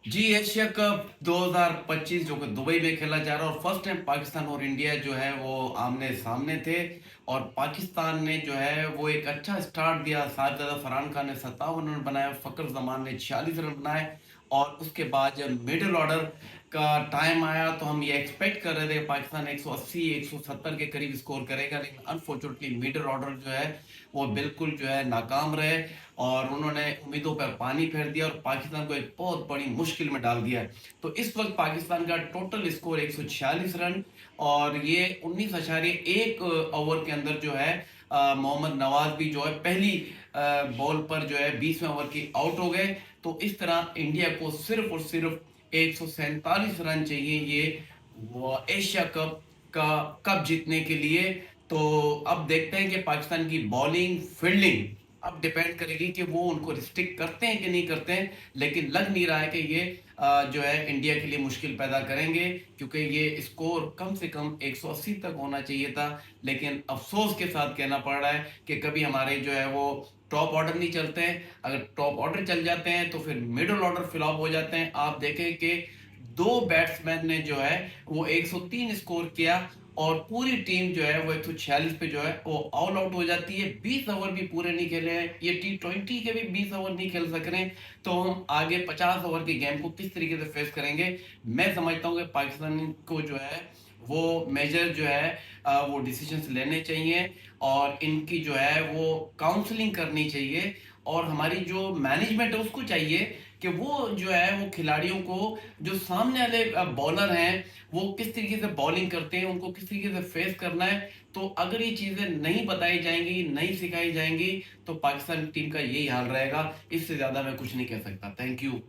जी, Asia cup 2025 जो कि Dubai में खेला जा रहा है और फर्स्ट टाइम पाकिस्तान और इंडिया जो है वो आमने-सामने थे और पाकिस्तान ने जो है वो एक अच्छा स्टार्ट दिया। साजिद फरहान खान ने 57 रन बनाए, फ़खर ज़मान ने 46 रन बनाए और उसके बाद जब मिडल ऑर्डर का टाइम आया तो हम ये एक्सपेक्ट कर रहे थे पाकिस्तान 180, 170 के करीब स्कोर करेगा, लेकिन अनफॉर्चुनेटली मिडल ऑर्डर जो है वो बिल्कुल जो है नाकाम रहे और उन्होंने उम्मीदों पर पानी फेर दिया और पाकिस्तान को एक बहुत बड़ी मुश्किल में डाल दिया है। तो इस वक्त पाकिस्तान का टोटल स्कोर 146 रन और ये 19.1 ओवर के अंदर जो है मोहम्मद नवाज भी जो है पहली बॉल पर जो है 20वें ओवर की आउट हो गए। तो इस तरह इंडिया को सिर्फ और सिर्फ 147 रन चाहिए ये एशिया कप का कप जीतने के लिए। तो अब देखते हैं कि पाकिस्तान की बॉलिंग फील्डिंग अब डिपेंड करेगी कि वो उनको रिस्ट्रिक्ट करते हैं कि नहीं करते हैं, लेकिन लग नहीं रहा है कि ये जो है इंडिया के लिए मुश्किल पैदा करेंगे, क्योंकि ये स्कोर कम से कम 180 तक होना चाहिए था। लेकिन अफसोस के साथ कहना पड़ रहा है कि कभी हमारे जो है वो टॉप ऑर्डर नहीं चलते हैं। अगर टॉप ऑर्डर चल जाते हैं तो फिर मिडल ऑर्डर फ्लॉप हो जाते हैं। आप देखें कि दो बैट्समैन ने जो है वो 103 स्कोर किया और पूरी टीम जो है वो 146 पे जो है वो ऑल आउट हो जाती है। 20 ओवर भी पूरे नहीं खेले हैं, ये T20 के भी 20 ओवर नहीं खेल सक रहे हैं, तो हम आगे 50 ओवर के गेम को किस तरीके से फेस करेंगे। मैं समझता हूँ कि पाकिस्तान को जो है वो मेजर जो है वो डिसीजंस लेने चाहिए और इनकी जो है वो काउंसलिंग करनी चाहिए और हमारी जो मैनेजमेंट है उसको चाहिए कि वो जो है वो खिलाड़ियों को, जो सामने वाले बॉलर हैं, वो किस तरीके से बॉलिंग करते हैं, उनको किस तरीके से फेस करना है। तो अगर ये चीज़ें नहीं बताई जाएँगी, नहीं सिखाई जाएँगी, तो पाकिस्तान टीम का यही हाल रहेगा। इससे ज़्यादा मैं कुछ नहीं कह सकता। Thank you.